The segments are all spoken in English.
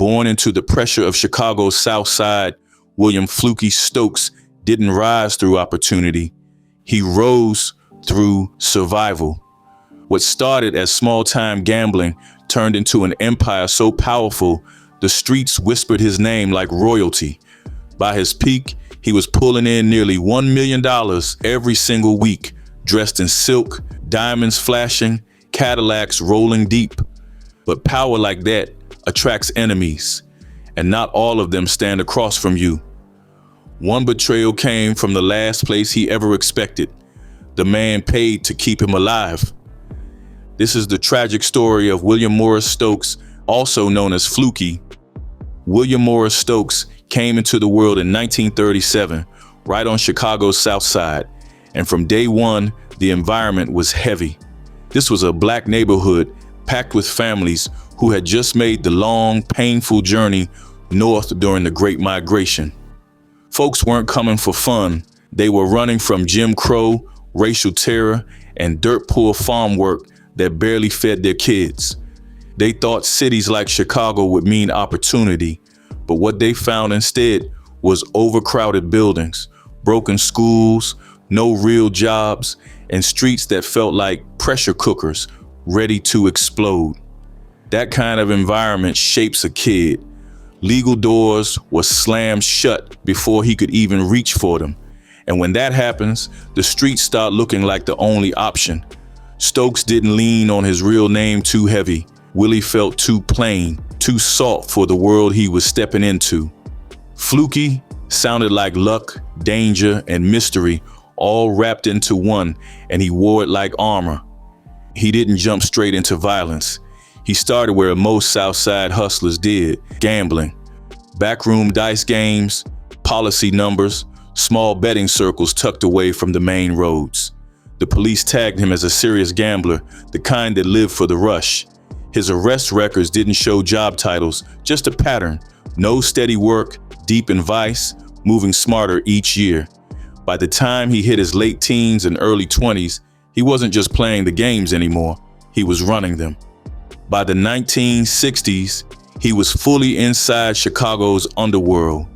Born into the pressure of Chicago's South Side, William Flukey Stokes didn't rise through opportunity. He rose through survival. What started as small-time gambling turned into an empire so powerful, the streets whispered his name like royalty. By his peak, he was pulling in nearly $1 million every single week, dressed in silk, diamonds flashing, Cadillacs rolling deep. But power like that attracts enemies, and not all of them stand across from you. One betrayal came from the last place he ever expected. The man paid to keep him alive. This is the tragic story of William Morris Stokes, also known as Fluky. William Morris Stokes came into the world in 1937, right on Chicago's South Side, and from day one, the environment was heavy. This was a black neighborhood packed with families who had just made the long, painful journey north during the Great Migration. Folks weren't coming for fun. They were running from Jim Crow, racial terror, and dirt-poor farm work that barely fed their kids. They thought cities like Chicago would mean opportunity, but what they found instead was overcrowded buildings, broken schools, no real jobs, and streets that felt like pressure cookers ready to explode. That kind of environment shapes a kid. Legal doors were slammed shut before he could even reach for them. And when that happens, the streets start looking like the only option. Stokes didn't lean on his real name too heavy. Willie felt too plain, too salt for the world he was stepping into. Fluky sounded like luck, danger, and mystery all wrapped into one, and he wore it like armor. He didn't jump straight into violence. He started where most Southside hustlers did, gambling. Backroom dice games, policy numbers, small betting circles tucked away from the main roads. The police tagged him as a serious gambler, the kind that lived for the rush. His arrest records didn't show job titles, just a pattern. No steady work, deep in vice, moving smarter each year. By the time he hit his late teens and early 20s, he wasn't just playing the games anymore, he was running them. By the 1960s, he was fully inside Chicago's underworld.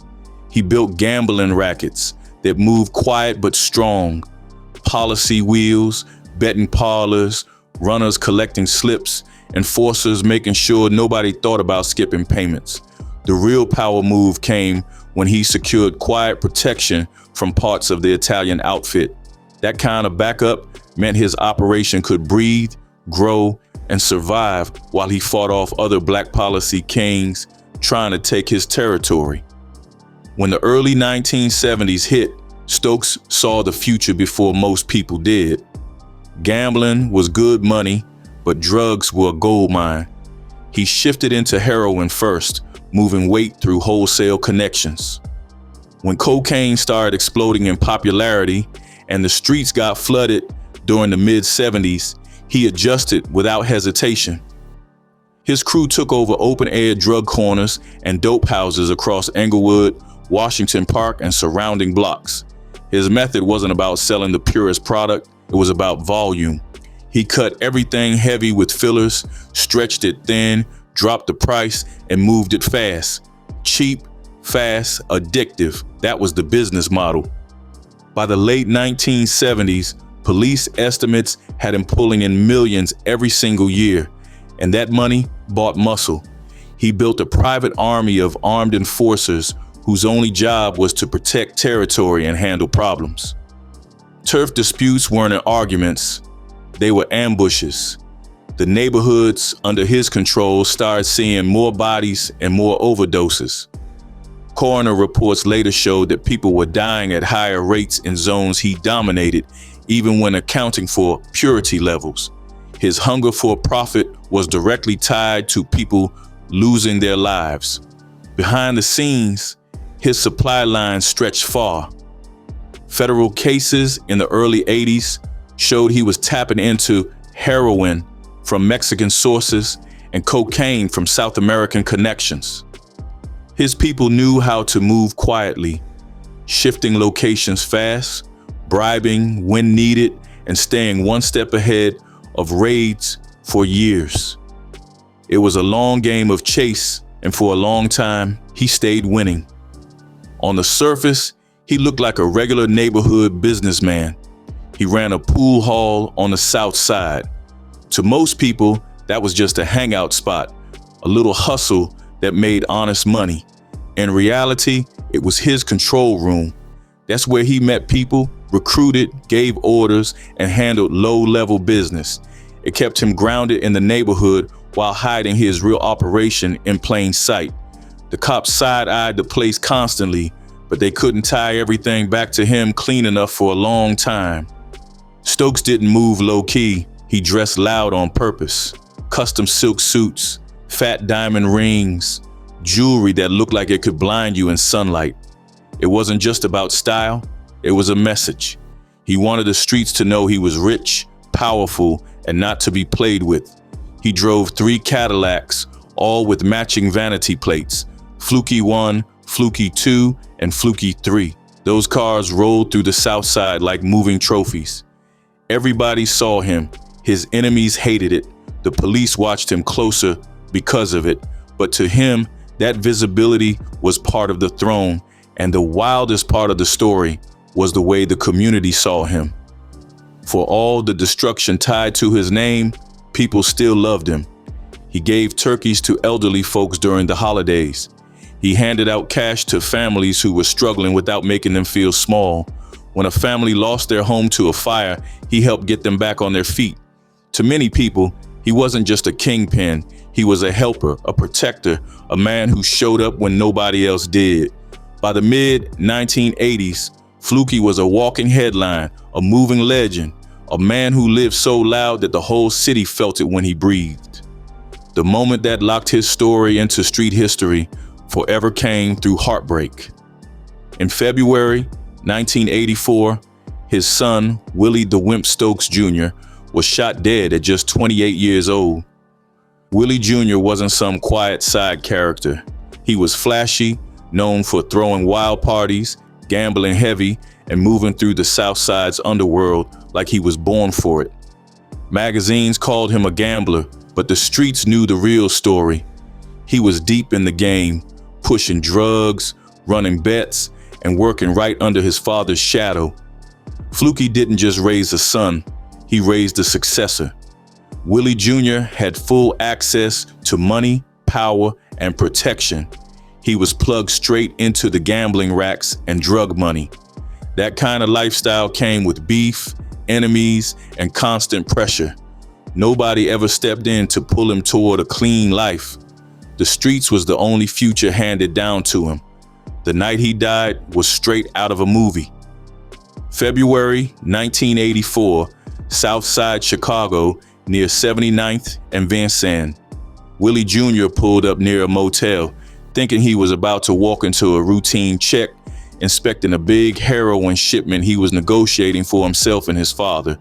He built gambling rackets that moved quiet but strong. Policy wheels, betting parlors, runners collecting slips, enforcers making sure nobody thought about skipping payments. The real power move came when he secured quiet protection from parts of the Italian outfit. That kind of backup meant his operation could breathe, grow, and survive while he fought off other black policy kings trying to take his territory. When the early 1970s hit, Stokes saw the future before most people did. Gambling was good money, but drugs were a gold mine. He shifted into heroin first, moving weight through wholesale connections. When cocaine started exploding in popularity and the streets got flooded during the mid-70s, he adjusted without hesitation. His crew took over open-air drug corners and dope houses across Englewood, Washington Park, and surrounding blocks. His method wasn't about selling the purest product, it was about volume. He cut everything heavy with fillers, stretched it thin, dropped the price, and moved it fast. Cheap, fast, addictive. That was the business model. By the late 1970s, police estimates had him pulling in millions every single year, and that money bought muscle. He built a private army of armed enforcers whose only job was to protect territory and handle problems. Turf disputes weren't arguments, they were ambushes. The neighborhoods under his control started seeing more bodies and more overdoses. Coroner reports later showed that people were dying at higher rates in zones he dominated, even when accounting for purity levels. His hunger for profit was directly tied to people losing their lives. Behind the scenes, his supply lines stretched far. Federal cases in the early 80s showed he was tapping into heroin from Mexican sources and cocaine from South American connections. His people knew how to move quietly, shifting locations fast, bribing when needed, and staying one step ahead of raids for years. It was a long game of chase and for a long time, he stayed winning. On the surface, he looked like a regular neighborhood businessman. He ran a pool hall on the south side. To most people, that was just a hangout spot, a little hustle that made honest money. In reality, it was his control room. That's where he met people, recruited, gave orders, and handled low-level business. It kept him grounded in the neighborhood while hiding his real operation in plain sight. The cops side-eyed the place constantly, but they couldn't tie everything back to him clean enough for a long time. Stokes didn't move low-key. He dressed loud on purpose. Custom silk suits, fat diamond rings, jewelry that looked like it could blind you in sunlight. It wasn't just about style, it was a message. He wanted the streets to know he was rich, powerful, and not to be played with. He drove 3 Cadillacs, all with matching vanity plates, Fluky 1, Fluky 2, and Fluky 3. Those cars rolled through the south side like moving trophies. Everybody saw him. His enemies hated it. The police watched him closer because of it. But to him, that visibility was part of the throne, and the wildest part of the story was the way the community saw him. For all the destruction tied to his name, people still loved him. He gave turkeys to elderly folks during the holidays. He handed out cash to families who were struggling without making them feel small. When a family lost their home to a fire, he helped get them back on their feet. To many people, he wasn't just a kingpin. He was a helper, a protector, a man who showed up when nobody else did. By the mid-1980s, Fluky was a walking headline, a moving legend, a man who lived so loud that the whole city felt it when he breathed. The moment that locked his story into street history forever came through heartbreak. In February 1984, his son, Willie "the Wimp" Stokes Jr., was shot dead at just 28 years old. Willie Jr. wasn't some quiet side character. He was flashy, known for throwing wild parties, gambling heavy, and moving through the South Side's underworld like he was born for it. Magazines called him a gambler, but the streets knew the real story. He was deep in the game, pushing drugs, running bets, and working right under his father's shadow. Fluky didn't just raise a son, he raised a successor. Willie Jr. had full access to money, power, and protection. He was plugged straight into the gambling racks and drug money. That kind of lifestyle came with beef, enemies, and constant pressure. Nobody ever stepped in to pull him toward a clean life. The streets was the only future handed down to him. The night he died was straight out of a movie. February 1984, Southside Chicago, near 79th and Vincennes. Willie Jr. pulled up near a motel, thinking he was about to walk into a routine check, inspecting a big heroin shipment he was negotiating for himself and his father.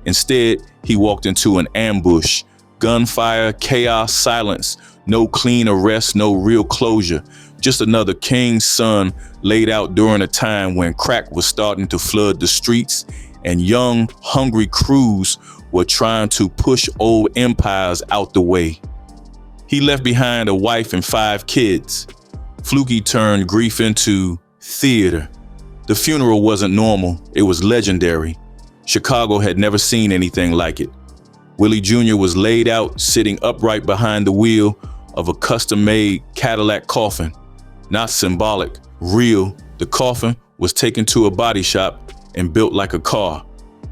Instead, he walked into an ambush. Gunfire, chaos, silence. No clean arrest, no real closure. Just another king's son laid out during a time when crack was starting to flood the streets and young, hungry crews were trying to push old empires out the way. He left behind a wife and 5 kids. Fluky turned grief into theater. The funeral wasn't normal, it was legendary. Chicago had never seen anything like it. Willie Jr. was laid out, sitting upright behind the wheel of a custom-made Cadillac coffin. Not symbolic, real. The coffin was taken to a body shop and built like a car.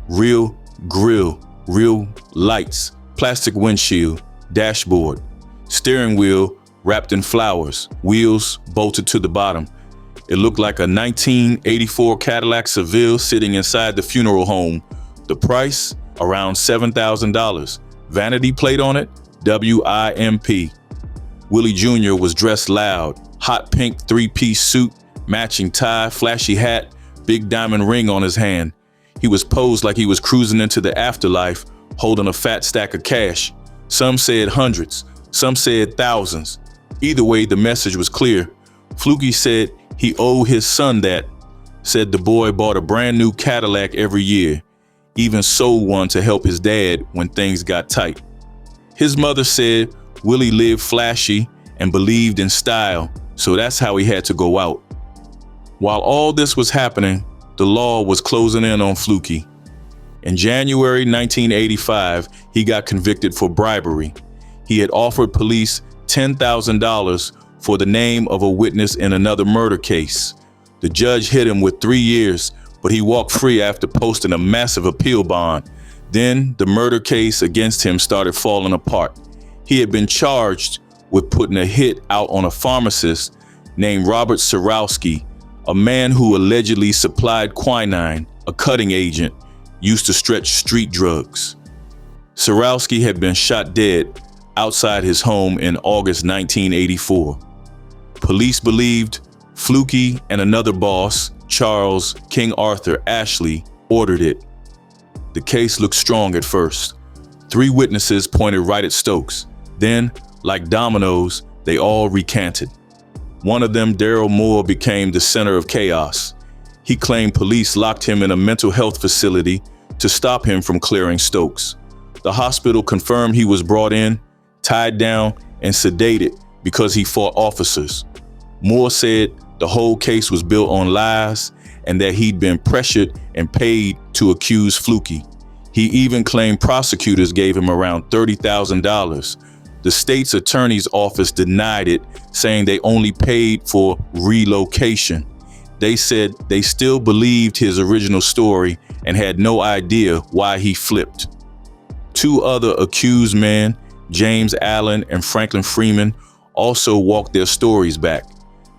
Real grill, real lights, plastic windshield, dashboard, steering wheel wrapped in flowers, wheels bolted to the bottom. It looked like a 1984 Cadillac Seville sitting inside the funeral home. The price, around $7,000. Vanity plate on it, WIMP. Willie Jr. was dressed loud, hot pink 3-piece suit, matching tie, flashy hat, big diamond ring on his hand. He was posed like he was cruising into the afterlife, holding a fat stack of cash. Some said hundreds, some said thousands. Either way, the message was clear. Fluky said he owed his son that, said the boy bought a brand new Cadillac every year, even sold one to help his dad when things got tight. His mother said Willie lived flashy and believed in style, so that's how he had to go out. While all this was happening, the law was closing in on Flukey. In January 1985, he got convicted for bribery. He had offered police $10,000 for the name of a witness in another murder case. The judge hit him with 3 years, but he walked free after posting a massive appeal bond. Then the murder case against him started falling apart. He had been charged with putting a hit out on a pharmacist named Robert Sarowski, a man who allegedly supplied quinine, a cutting agent used to stretch street drugs. Sarowski had been shot dead outside his home in August 1984. Police believed Flukey and another boss, Charles King Arthur Ashley, ordered it. The case looked strong at first. 3 witnesses pointed right at Stokes. Then, like dominoes, they all recanted. One of them, Daryl Moore, became the center of chaos. He claimed police locked him in a mental health facility to stop him from clearing Stokes. The hospital confirmed he was brought in, tied down, and sedated because he fought officers. Moore said the whole case was built on lies and that he'd been pressured and paid to accuse Flukey. He even claimed prosecutors gave him around $30,000. The state's attorney's office denied it, saying they only paid for relocation. They said they still believed his original story and had no idea why he flipped. 2 other accused men, James Allen and Franklin Freeman, also walked their stories back.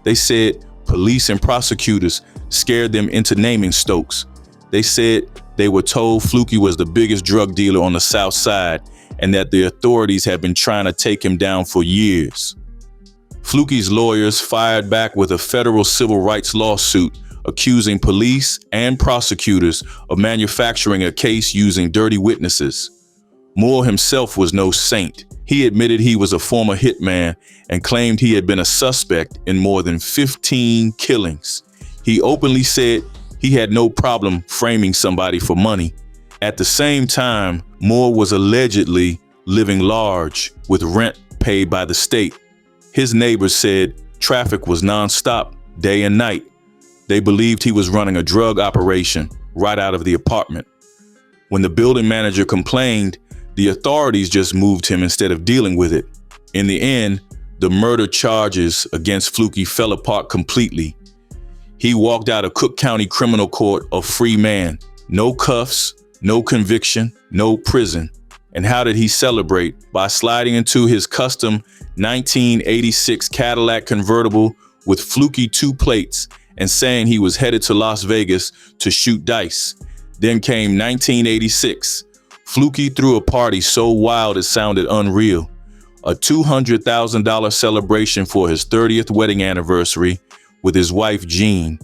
They said police and prosecutors scared them into naming Stokes. They said they were told Flukey was the biggest drug dealer on the South Side and that the authorities had been trying to take him down for years. Flukey's lawyers fired back with a federal civil rights lawsuit accusing police and prosecutors of manufacturing a case using dirty witnesses. Moore himself was no saint. He admitted he was a former hitman and claimed he had been a suspect in more than 15 killings. He openly said he had no problem framing somebody for money. At the same time, Moore was allegedly living large with rent paid by the state. His neighbors said traffic was nonstop, day and night. They believed he was running a drug operation right out of the apartment. When the building manager complained, the authorities just moved him instead of dealing with it. In the end, the murder charges against Flukey fell apart completely. He walked out of Cook County Criminal Court a free man. No cuffs, no conviction, no prison. And how did he celebrate? By sliding into his custom 1986 Cadillac convertible with Flukey 2 plates and saying he was headed to Las Vegas to shoot dice. Then came 1986. Flukey threw a party so wild it sounded unreal. A $200,000 celebration for his 30th wedding anniversary with his wife Jean.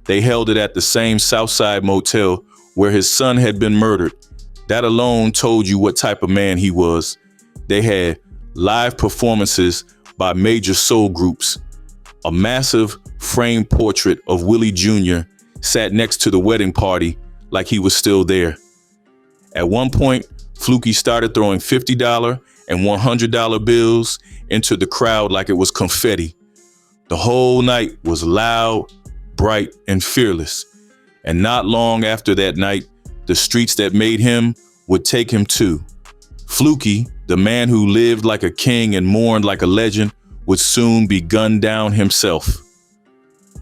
They held it at the same Southside motel where his son had been murdered. That alone told you what type of man he was. They had live performances by major soul groups. A massive framed portrait of Willie Jr. sat next to the wedding party like he was still there. At one point, Flukey started throwing $50 and $100 bills into the crowd like it was confetti. The whole night was loud, bright, and fearless. And not long after that night, the streets that made him would take him too. Flukey, the man who lived like a king and mourned like a legend, would soon be gunned down himself.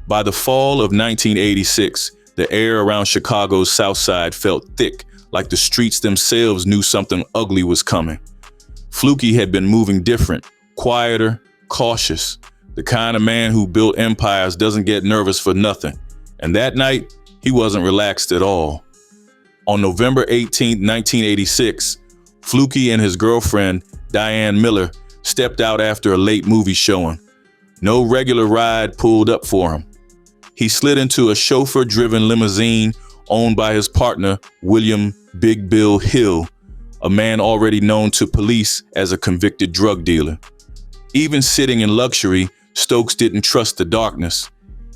By the fall of 1986, the air around Chicago's South Side felt thick, like the streets themselves knew something ugly was coming. Flukey had been moving different, quieter, cautious, the kind of man who built empires doesn't get nervous for nothing. And that night, he wasn't relaxed at all. On November 18, 1986, Flukey and his girlfriend, Diane Miller, stepped out after a late movie showing. No regular ride pulled up for him. He slid into a chauffeur-driven limousine owned by his partner, William Big Bill Hill, a man already known to police as a convicted drug dealer. Even sitting in luxury, Stokes didn't trust the darkness.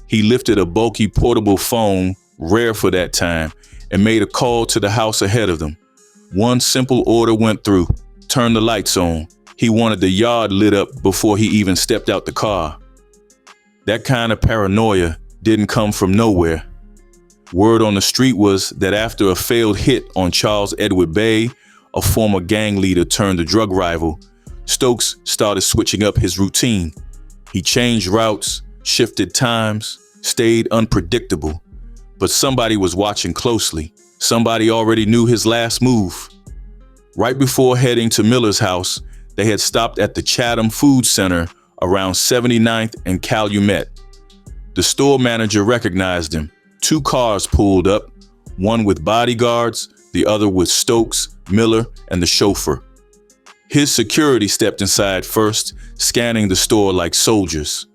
He lifted a bulky portable phone, rare for that time, and made a call to the house ahead of them. One simple order went through: turn the lights on. He wanted the yard lit up before he even stepped out the car. That kind of paranoia didn't come from nowhere. Word on the street was that after a failed hit on Charles Edward Bay, a former gang leader turned drug rival, Stokes started switching up his routine. He changed routes, shifted times, stayed unpredictable. But somebody was watching closely. Somebody already knew his last move. Right before heading to Miller's house, they had stopped at the Chatham Food Center around 79th and Calumet. The store manager recognized him. 2 cars pulled up, one with bodyguards, the other with Stokes, Miller, and the chauffeur. His security stepped inside first, scanning the store like soldiers.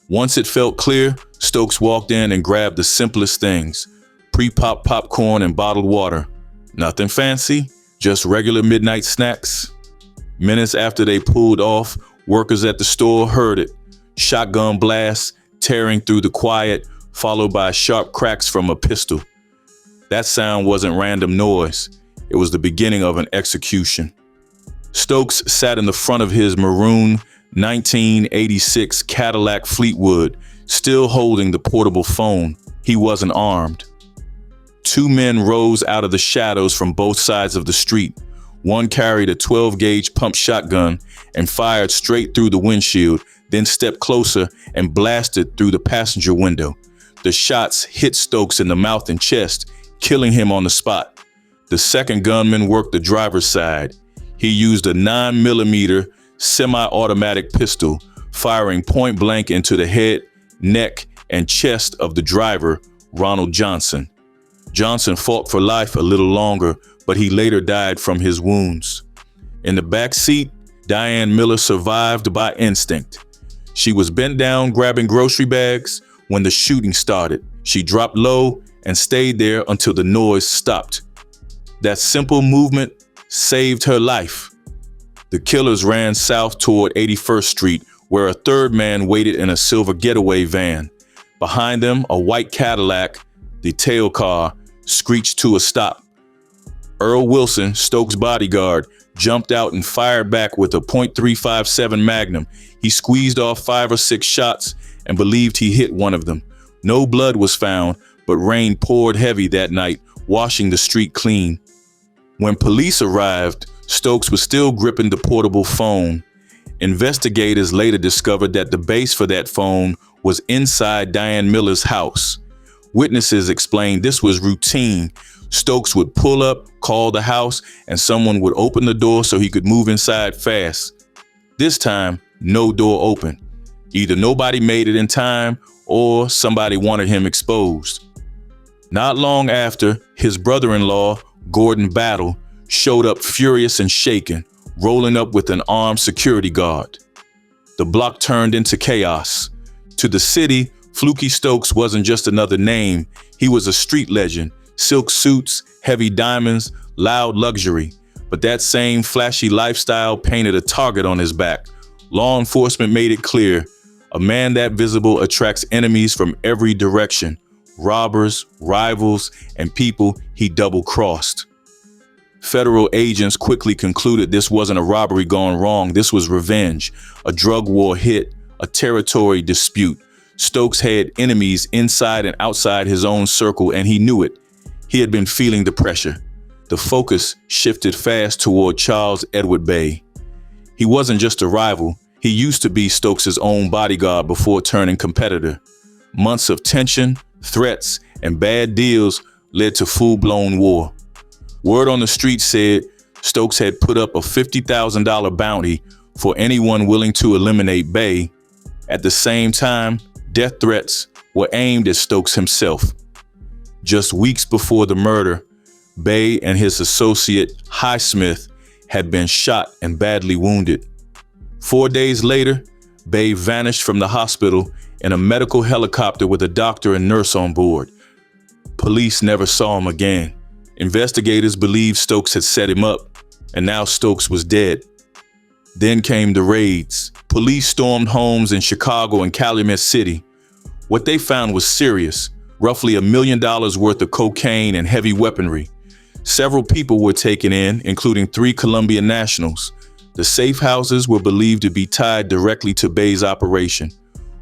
Once it felt clear, Stokes walked in and grabbed the simplest things: pre-pop popcorn and bottled water. Nothing fancy, just regular midnight snacks. Minutes after they pulled off, workers at the store heard it. Shotgun blasts tearing through the quiet, followed by sharp cracks from a pistol. That sound wasn't random noise. It was the beginning of an execution. Stokes sat in the front of his maroon 1986 Cadillac Fleetwood, still holding the portable phone. He wasn't armed. 2 men rose out of the shadows from both sides of the street. One carried a 12-gauge pump shotgun and fired straight through the windshield, then stepped closer and blasted through the passenger window. The shots hit Stokes in the mouth and chest, killing him on the spot. The second gunman worked the driver's side. He used a 9mm semi-automatic pistol, firing point blank into the head, neck, and chest of the driver, Ronald Johnson. Johnson fought for life a little longer, but he later died from his wounds. In the back seat, Diane Miller survived by instinct. She was bent down grabbing grocery bags when the shooting started. She dropped low and stayed there until the noise stopped. That simple movement saved her life. The killers ran south toward 81st Street, where a third man waited in a silver getaway van. Behind them, a white Cadillac, the tail car, screeched to a stop. Earl Wilson, Stokes' bodyguard, jumped out and fired back with a .357 Magnum. He squeezed off 5 or 6 shots and believed he hit one of them. No blood was found, but rain poured heavy that night, washing the street clean. When police arrived, Stokes was still gripping the portable phone. Investigators later discovered that the base for that phone was inside Diane Miller's house. Witnesses explained this was routine. Stokes would pull up, call the house, and someone would open the door so he could move inside fast. This time, no door opened. Either nobody made it in time or somebody wanted him exposed. Not long after, his brother-in-law, Gordon Battle, showed up furious and shaken, rolling up with an armed security guard. The block turned into chaos. To the city, Fluky Stokes wasn't just another name. He was a street legend. Silk suits, heavy diamonds, loud luxury. But that same flashy lifestyle painted a target on his back. Law enforcement made it clear, a man that visible attracts enemies from every direction. Robbers, rivals, and people he double-crossed. Federal agents quickly concluded this wasn't a robbery gone wrong. This was revenge, a drug war hit, a territory dispute. Stokes had enemies inside and outside his own circle, and he knew it. He had been feeling the pressure. The focus shifted fast toward Charles Edward Bay. He wasn't just a rival. He used to be Stokes' own bodyguard before turning competitor. Months of tension, threats, and bad deals led to full-blown war. Word on the street said Stokes had put up a $50,000 bounty for anyone willing to eliminate Bay. At the same time, death threats were aimed at Stokes himself. Just weeks before the murder, Bay and his associate Highsmith had been shot and badly wounded. 4 days later, Bay vanished from the hospital in a medical helicopter with a doctor and nurse on board. Police never saw him again. Investigators believed Stokes had set him up, and now Stokes was dead. Then came the raids. Police stormed homes in Chicago and Calumet City. What they found was serious, roughly $1 million worth of cocaine and heavy weaponry. Several people were taken in, including 3 Colombian nationals. The safe houses were believed to be tied directly to Bay's operation.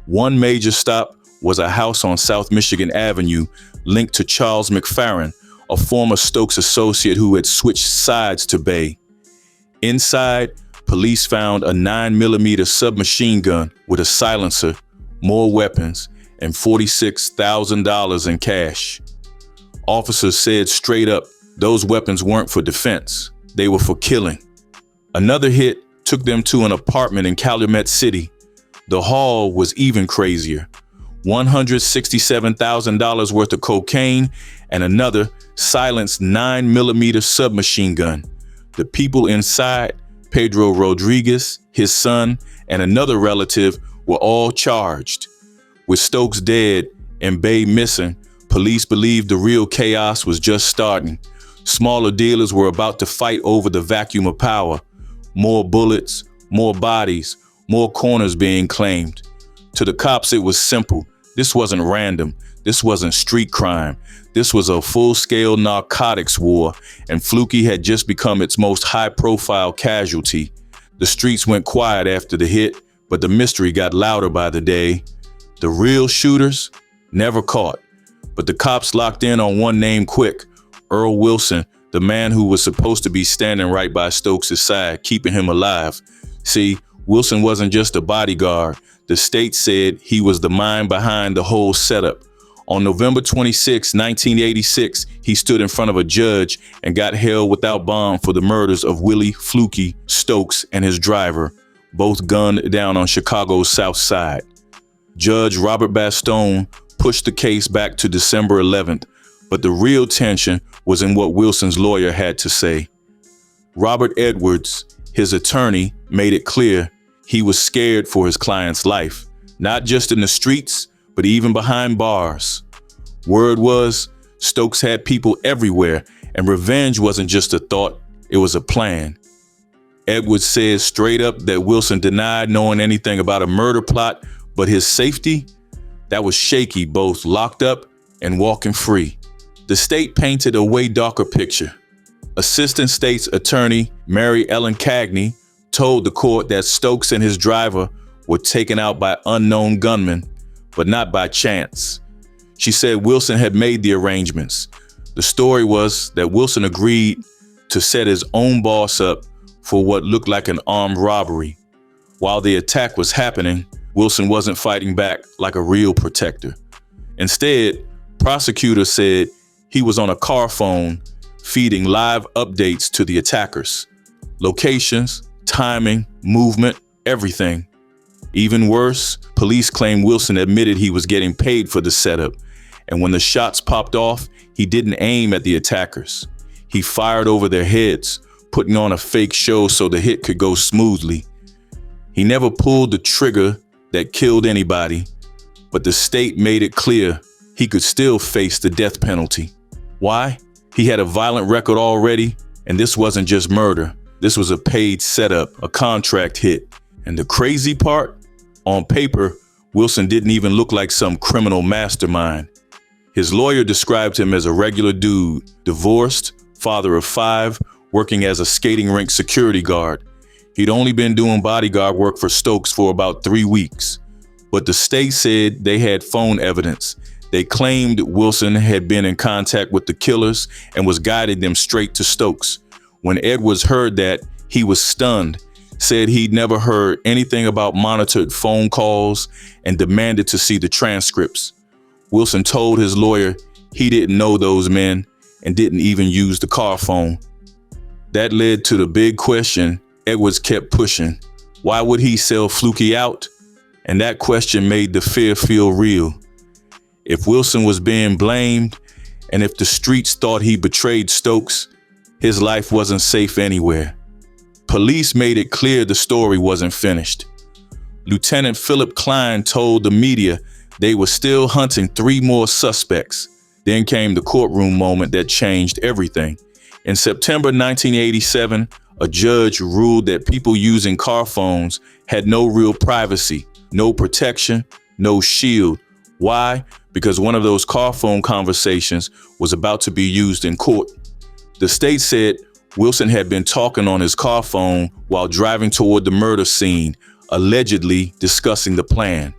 One major stop was a house on South Michigan Avenue linked to Charles McFerrin, a former Stokes associate who had switched sides to Bay. Inside, police found a 9mm submachine gun with a silencer, more weapons, and $46,000 in cash. Officers said straight up, those weapons weren't for defense. They were for killing. Another hit took them to an apartment in Calumet City. The haul was even crazier. $167,000 worth of cocaine and another silenced 9mm submachine gun. The people inside, Pedro Rodriguez, his son, and another relative were all charged. With Stokes dead and Bay missing, police believed the real chaos was just starting. Smaller dealers were about to fight over the vacuum of power. More bullets, more bodies, more corners being claimed. To the cops, it was simple. This wasn't random. This wasn't street crime. This was a full-scale narcotics war, and Fluky had just become its most high-profile casualty. The streets went quiet after the hit, but the mystery got louder by the day. The real shooters never caught, but the cops locked in on one name quick, Earl Wilson, the man who was supposed to be standing right by Stokes' side, keeping him alive. See, Wilson wasn't just a bodyguard. The state said he was the mind behind the whole setup. On November 26, 1986, he stood in front of a judge and got held without bond for the murders of Willie Flukey Stokes and his driver, both gunned down on Chicago's South Side. Judge Robert Bastone pushed the case back to December 11th, but the real tension was in what Wilson's lawyer had to say. Robert Edwards, his attorney, made it clear he was scared for his client's life, not just in the streets, but even behind bars. Word was, Stokes had people everywhere, and revenge wasn't just a thought, it was a plan. Edwards said straight up that Wilson denied knowing anything about a murder plot, but his safety, that was shaky, both locked up and walking free. The state painted a way darker picture. Assistant State's Attorney Mary Ellen Cagney told the court that Stokes and his driver were taken out by unknown gunmen, but not by chance. She said Wilson had made the arrangements. The story was that Wilson agreed to set his own boss up for what looked like an armed robbery. While the attack was happening, Wilson wasn't fighting back like a real protector. Instead, prosecutors said he was on a car phone feeding live updates to the attackers. Locations, timing, movement, everything. Even worse, police claim Wilson admitted he was getting paid for the setup, and when the shots popped off, he didn't aim at the attackers. He fired over their heads, putting on a fake show so the hit could go smoothly. He never pulled the trigger that killed anybody, but the state made it clear he could still face the death penalty. Why? He had a violent record already, and this wasn't just murder. This was a paid setup, a contract hit. And the crazy part? On paper, Wilson didn't even look like some criminal mastermind. His lawyer described him as a regular dude, divorced, father of 5, working as a skating rink security guard. He'd only been doing bodyguard work for Stokes for about 3 weeks. But the state said they had phone evidence. They claimed Wilson had been in contact with the killers and was guiding them straight to Stokes. When Edwards heard that, he was stunned, said he'd never heard anything about monitored phone calls, and demanded to see the transcripts. Wilson told his lawyer he didn't know those men and didn't even use the car phone. That led to the big question Edwards kept pushing. Why would he sell Fluky out? And that question made the fear feel real. If Wilson was being blamed, and if the streets thought he betrayed Stokes, his life wasn't safe anywhere. Police made it clear the story wasn't finished. Lieutenant Philip Klein told the media they were still hunting 3 more suspects. Then came the courtroom moment that changed everything. In September 1987, a judge ruled that people using car phones had no real privacy, no protection, no shield. Why? Because one of those car phone conversations was about to be used in court. The state said Wilson had been talking on his car phone while driving toward the murder scene, allegedly discussing the plan.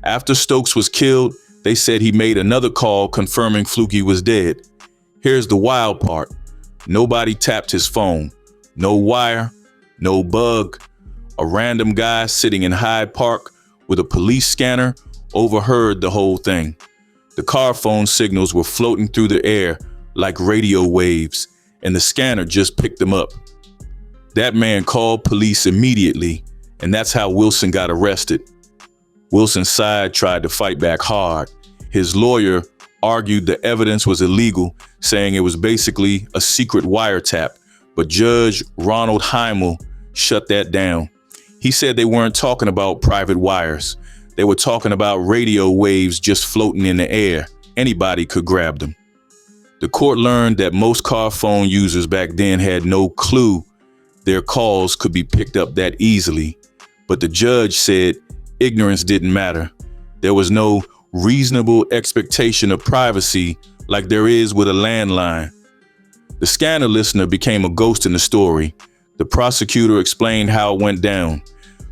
After Stokes was killed, they said he made another call confirming Fluky was dead. Here's the wild part. Nobody tapped his phone. No wire, no bug. A random guy sitting in Hyde Park with a police scanner overheard the whole thing. The car phone signals were floating through the air like radio waves, and the scanner just picked them up. That man called police immediately, and that's how Wilson got arrested. Wilson's side tried to fight back hard. His lawyer argued the evidence was illegal, saying it was basically a secret wiretap, but Judge Ronald Heimel shut that down. He said they weren't talking about private wires. They were talking about radio waves just floating in the air. Anybody could grab them. The court learned that most car phone users back then had no clue their calls could be picked up that easily. But the judge said ignorance didn't matter. There was no reasonable expectation of privacy like there is with a landline. The scanner listener became a ghost in the story. The prosecutor explained how it went down.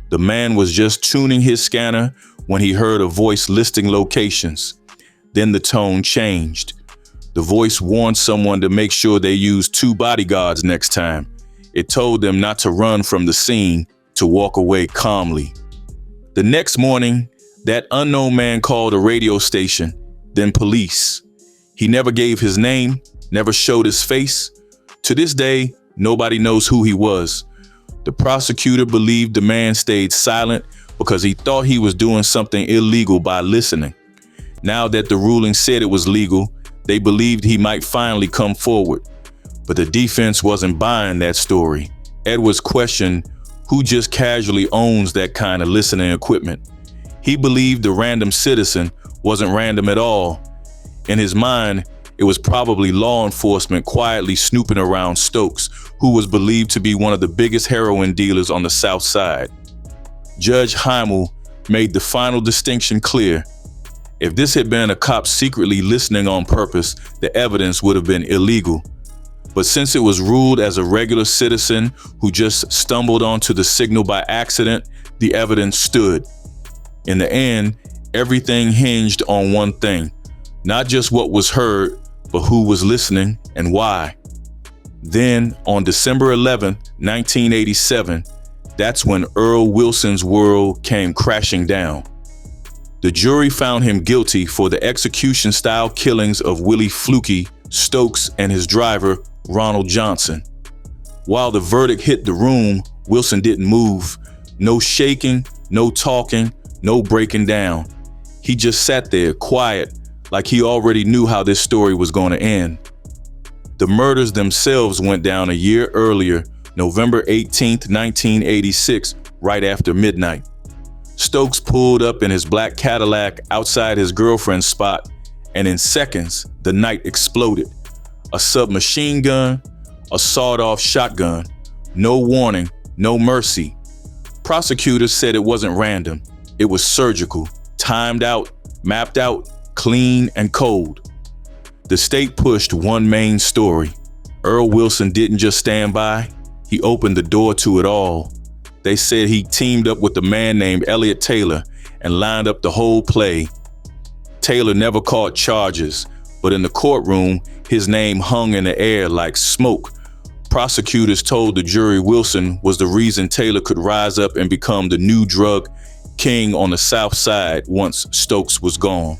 The man was just tuning his scanner when he heard a voice listing locations. Then the tone changed. The voice warned someone to make sure they used 2 bodyguards next time. It told them not to run from the scene, to walk away calmly. The next morning, that unknown man called a radio station, then police. He never gave his name, never showed his face. To this day, nobody knows who he was. The prosecutor believed the man stayed silent because he thought he was doing something illegal by listening. Now that the ruling said it was legal, they believed he might finally come forward. But the defense wasn't buying that story. Edwards questioned who just casually owns that kind of listening equipment. He believed the random citizen wasn't random at all. In his mind, it was probably law enforcement quietly snooping around Stokes, who was believed to be one of the biggest heroin dealers on the South Side. Judge Heimel made the final distinction clear. If this had been a cop secretly listening on purpose, the evidence would have been illegal. But since it was ruled as a regular citizen who just stumbled onto the signal by accident, the evidence stood. In the end, everything hinged on one thing, not just what was heard, but who was listening and why. Then, on December 11, 1987, that's when Earl Wilson's world came crashing down. The jury found him guilty for the execution-style killings of Willie Flukey Stokes and his driver, Ronald Johnson. While the verdict hit the room, Wilson didn't move. No shaking, no talking, no breaking down. He just sat there, quiet, like he already knew how this story was going to end. The murders themselves went down a year earlier, November 18, 1986, right after midnight. Stokes pulled up in his black Cadillac outside his girlfriend's spot, and in seconds, the night exploded. A submachine gun, a sawed-off shotgun, no warning, no mercy. Prosecutors said it wasn't random. It was surgical, timed out, mapped out, clean and cold. The state pushed one main story. Earl Wilson didn't just stand by, he opened the door to it all. They said he teamed up with a man named Elliot Taylor and lined up the whole play. Taylor never caught charges, but in the courtroom, his name hung in the air like smoke. Prosecutors told the jury Wilson was the reason Taylor could rise up and become the new drug king on the South Side once Stokes was gone.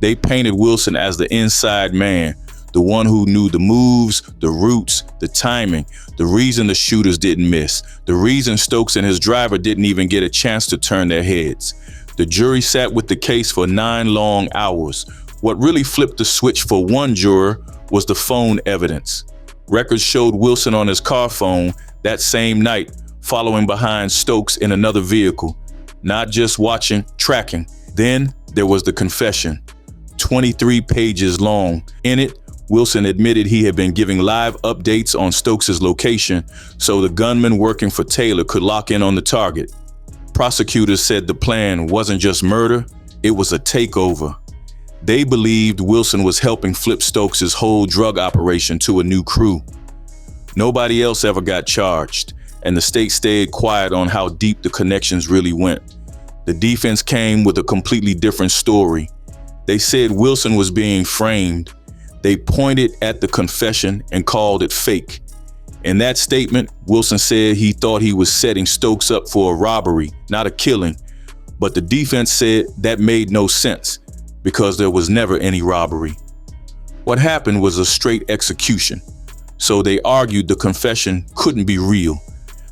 They painted Wilson as the inside man, the one who knew the moves, the routes, the timing, the reason the shooters didn't miss, the reason Stokes and his driver didn't even get a chance to turn their heads. The jury sat with the case for 9 long hours. What really flipped the switch for one juror was the phone evidence. Records showed Wilson on his car phone that same night, following behind Stokes in another vehicle, not just watching, tracking. Then there was the confession, 23 pages long. In it, Wilson admitted he had been giving live updates on Stokes' location so the gunman working for Taylor could lock in on the target. Prosecutors said the plan wasn't just murder, it was a takeover. They believed Wilson was helping flip Stokes' whole drug operation to a new crew. Nobody else ever got charged, and the state stayed quiet on how deep the connections really went. The defense came with a completely different story. They said Wilson was being framed. They pointed at the confession and called it fake. In that statement, Wilson said he thought he was setting Stokes up for a robbery, not a killing. But the defense said that made no sense because there was never any robbery. What happened was a straight execution. So they argued the confession couldn't be real.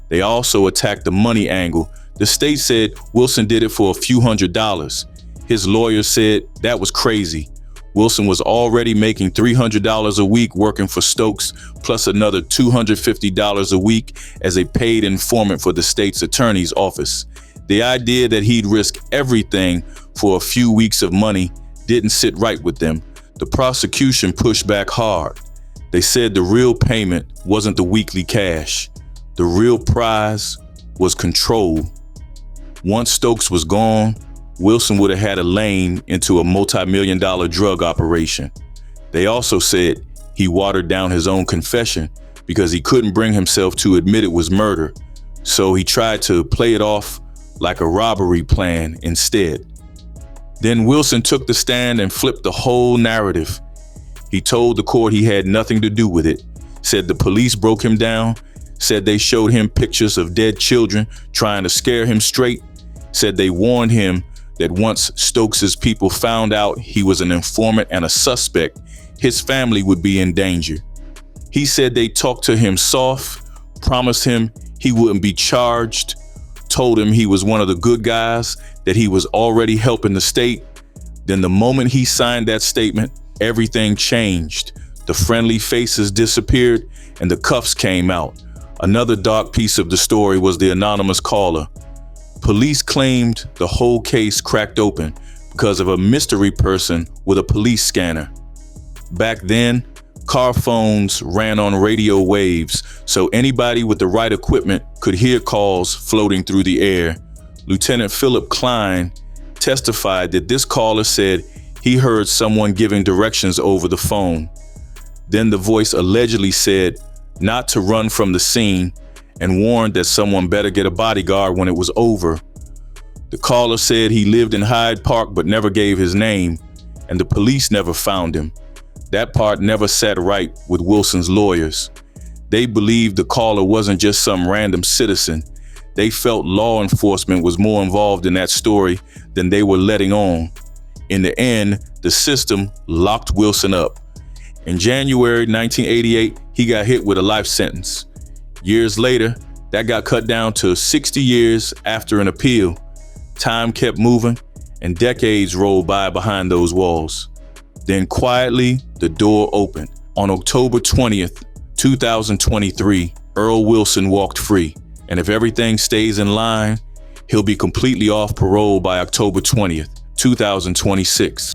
They also attacked the money angle. The state said Wilson did it for a few $100s. His lawyers said that was crazy. Wilson was already making $300 a week working for Stokes, plus another $250 a week as a paid informant for the state's attorney's office. The idea that he'd risk everything for a few weeks of money didn't sit right with them. The prosecution pushed back hard. They said the real payment wasn't the weekly cash. The real prize was control. Once Stokes was gone, Wilson would have had a lane into a multi-million-dollar drug operation. They also said he watered down his own confession because he couldn't bring himself to admit it was murder. So he tried to play it off like a robbery plan instead. Then Wilson took the stand and flipped the whole narrative. He told the court he had nothing to do with it, said the police broke him down, said they showed him pictures of dead children trying to scare him straight, said they warned him that once Stokes's people found out he was an informant and a suspect, his family would be in danger. He said they talked to him soft, promised him he wouldn't be charged, told him he was one of the good guys, that he was already helping the state. Then the moment he signed that statement, everything changed. The friendly faces disappeared and the cuffs came out. Another dark piece of the story was the anonymous caller. Police claimed the whole case cracked open because of a mystery person with a police scanner. Back then, car phones ran on radio waves, so anybody with the right equipment could hear calls floating through the air. Lieutenant Philip Klein testified that this caller said he heard someone giving directions over the phone. Then the voice allegedly said not to run from the scene and warned that someone better get a bodyguard when it was over. The caller said he lived in Hyde Park but never gave his name, and the police never found him. That part never sat right with Wilson's lawyers. They believed the caller wasn't just some random citizen. They felt law enforcement was more involved in that story than they were letting on. In the end, the system locked Wilson up. In January 1988, he got hit with a life sentence. Years later, that got cut down to 60 years after an appeal. Time kept moving, and decades rolled by behind those walls. Then quietly, the door opened. On October 20th, 2023, Earl Wilson walked free. And if everything stays in line, he'll be completely off parole by October 20th, 2026.